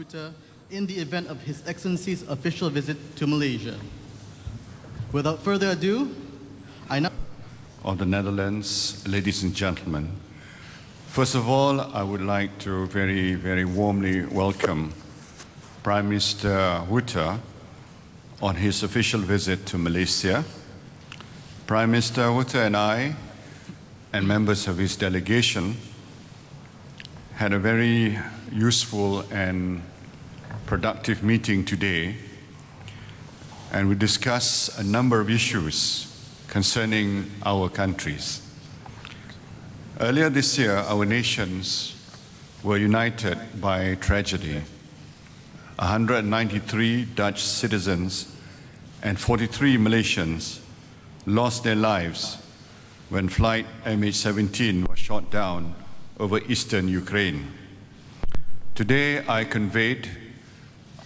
Huta in the event of His Excellency's official visit to Malaysia. Without further ado, I now... Of the Netherlands, ladies and gentlemen. First of all, I would like to very, very warmly welcome Prime Minister Huta on his official visit to Malaysia. Prime Minister Huta and I, and members of his delegation, had a very useful and productive meeting today, and we discussed a number of issues concerning our countries. Earlier this year, our nations were united by tragedy. 193 Dutch citizens and 43 Malaysians lost their lives when flight MH17 was shot down over eastern Ukraine. Today, I conveyed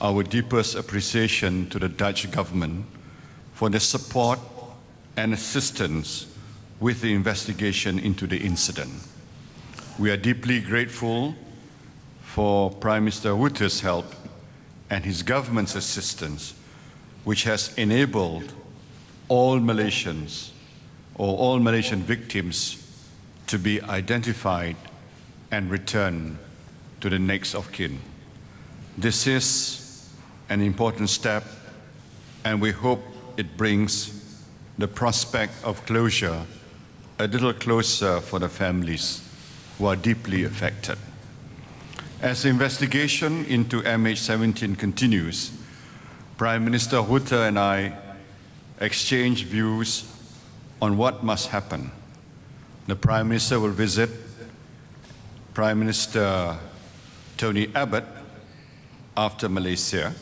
our deepest appreciation to the Dutch government for their support and assistance with the investigation into the incident. We are deeply grateful for Prime Minister Huta's help and his government's assistance, which has enabled all Malaysians or all Malaysian victims to be identified and returned to the next of kin. This is an important step, and we hope it brings the prospect of closure a little closer for the families who are deeply affected. As the investigation into MH17 continues, Prime Minister Huta and I exchange views on what must happen. The Prime Minister will visit Prime Minister Tony Abbott after Malaysia,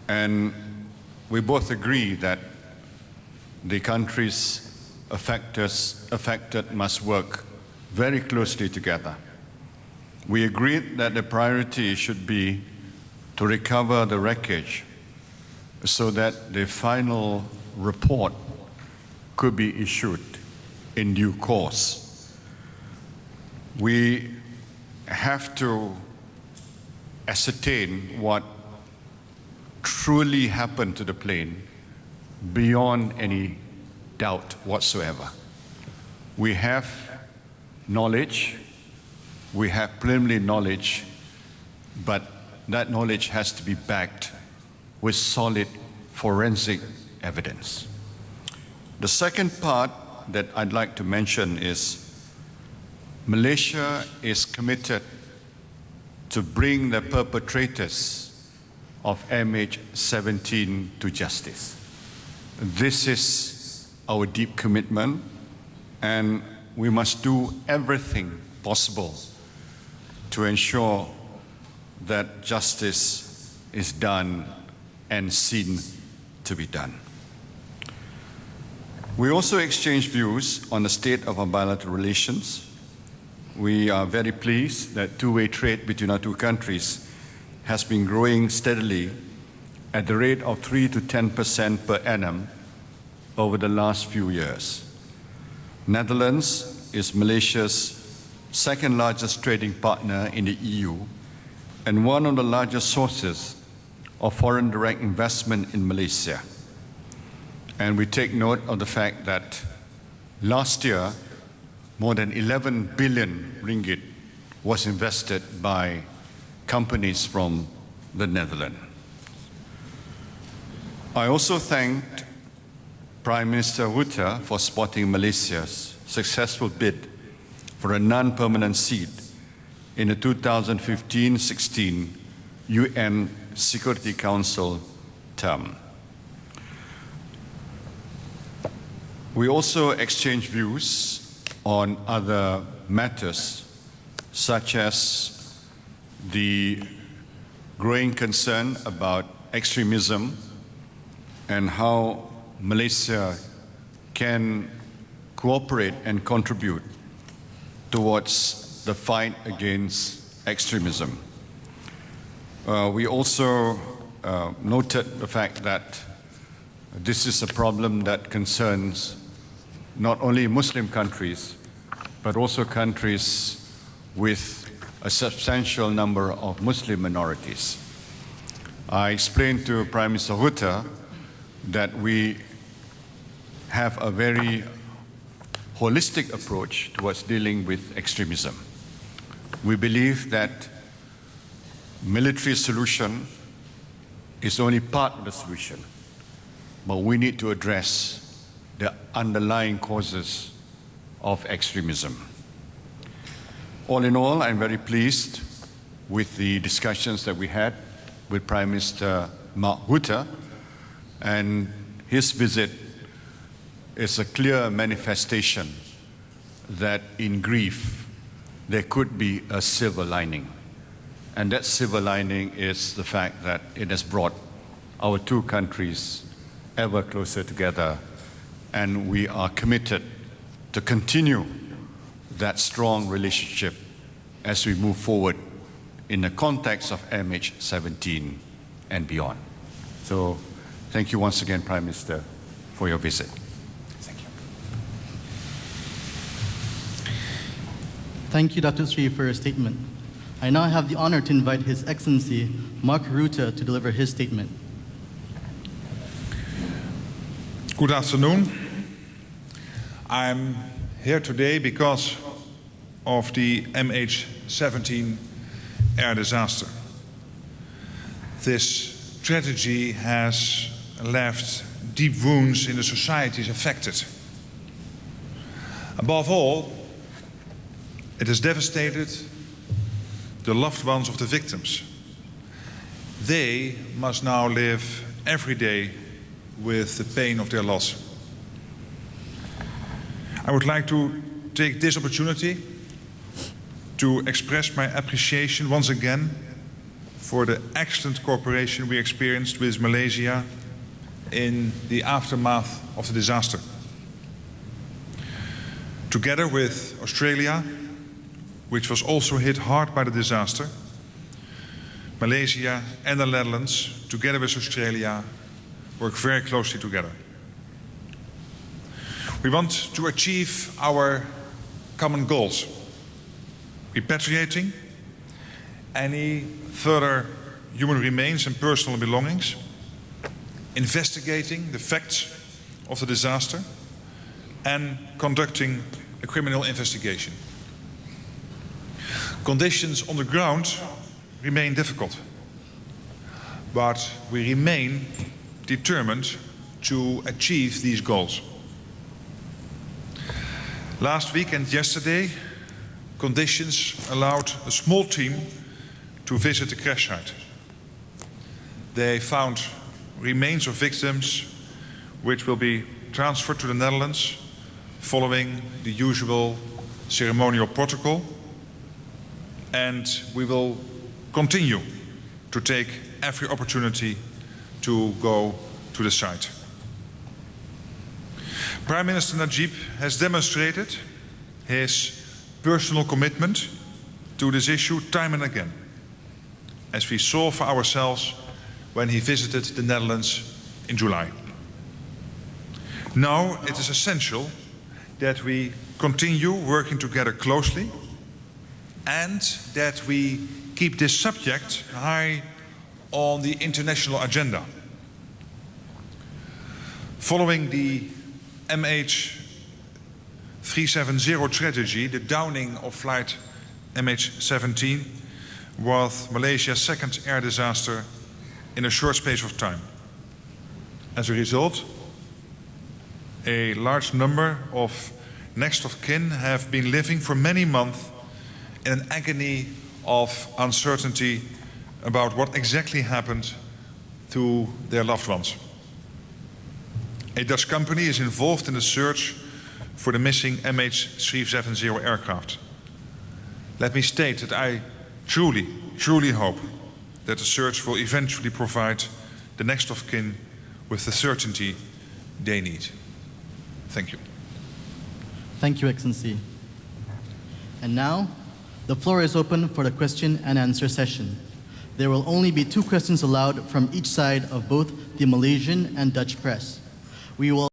and we both agree that the countries affected must work very closely together. We agreed that the priority should be to recover the wreckage so that the final report could be issued in due course. We have to ascertain what truly happened to the plane beyond any doubt whatsoever. We have knowledge, we have preliminary knowledge, but that knowledge has to be backed with solid forensic evidence. The second part that I'd like to mention is Malaysia is committed to bring the perpetrators of MH17 to justice. This is our deep commitment, and we must do everything possible to ensure that justice is done and seen to be done. We also exchange views on the state of our bilateral relations. We are very pleased that two-way trade between our two countries has been growing steadily at the rate of 3 to 10% per annum over the last few years. Netherlands is Malaysia's second largest trading partner in the EU and one of the largest sources of foreign direct investment in Malaysia. And we take note of the fact that last year, more than 11 billion ringgit was invested by companies from the Netherlands. I also thanked Prime Minister Huta for spotting Malaysia's successful bid for a non-permanent seat in the 2015-16 UN Security Council term. We also exchanged views on other matters, such as the growing concern about extremism and how Malaysia can cooperate and contribute towards the fight against extremism. We also noted the fact that this is a problem that concerns not only Muslim countries, but also countries with a substantial number of Muslim minorities. I explained to Prime Minister Rutte that we have a very holistic approach towards dealing with extremism. We believe that military solution is only part of the solution, but we need to address the underlying causes of extremism. All in all, I'm very pleased with the discussions that we had with Prime Minister Mark Rutte, and his visit is a clear manifestation that in grief there could be a silver lining. And that silver lining is the fact that it has brought our two countries ever closer together, and we are committed to continue that strong relationship as we move forward in the context of MH17 and beyond. So thank you once again, Prime Minister, for your visit. Thank you. Thank you, Dr. Sri, for your statement. I now have the honor to invite His Excellency Mark Rutte to deliver his statement. Good afternoon. I'm here today because of the MH17 air disaster. This tragedy has left deep wounds in the societies affected. Above all, it has devastated the loved ones of the victims. They must now live every day with the pain of their loss. I would like to take this opportunity to express my appreciation once again for the excellent cooperation we experienced with Malaysia in the aftermath of the disaster. Together with Australia, which was also hit hard by the disaster, Malaysia and the Netherlands, together with Australia, work very closely together. We want to achieve our common goals: repatriating any further human remains and personal belongings, investigating the facts of the disaster, and conducting a criminal investigation. Conditions on the ground remain difficult, but we remain determined to achieve these goals. Last week and yesterday, conditions allowed a small team to visit the crash site. They found remains of victims which will be transferred to the Netherlands following the usual ceremonial protocol, and we will continue to take every opportunity to go to the site. Prime Minister Najib has demonstrated his personal commitment to this issue time and again, as we saw for ourselves when he visited the Netherlands in July. Now it is essential that we continue working together closely and that we keep this subject high on the international agenda. Following the MH370 tragedy, the downing of flight MH17 was Malaysia's second air disaster in a short space of time. As a result, a large number of next of kin have been living for many months in an agony of uncertainty about what exactly happened to their loved ones. A Dutch company is involved in the search for the missing MH370 aircraft. Let me state that I truly hope that the search will eventually provide the next of kin with the certainty they need. Thank you. Thank you, Excellency. And now, the floor is open for the question and answer session. There will only be 2 questions allowed from each side of both the Malaysian and Dutch press. We will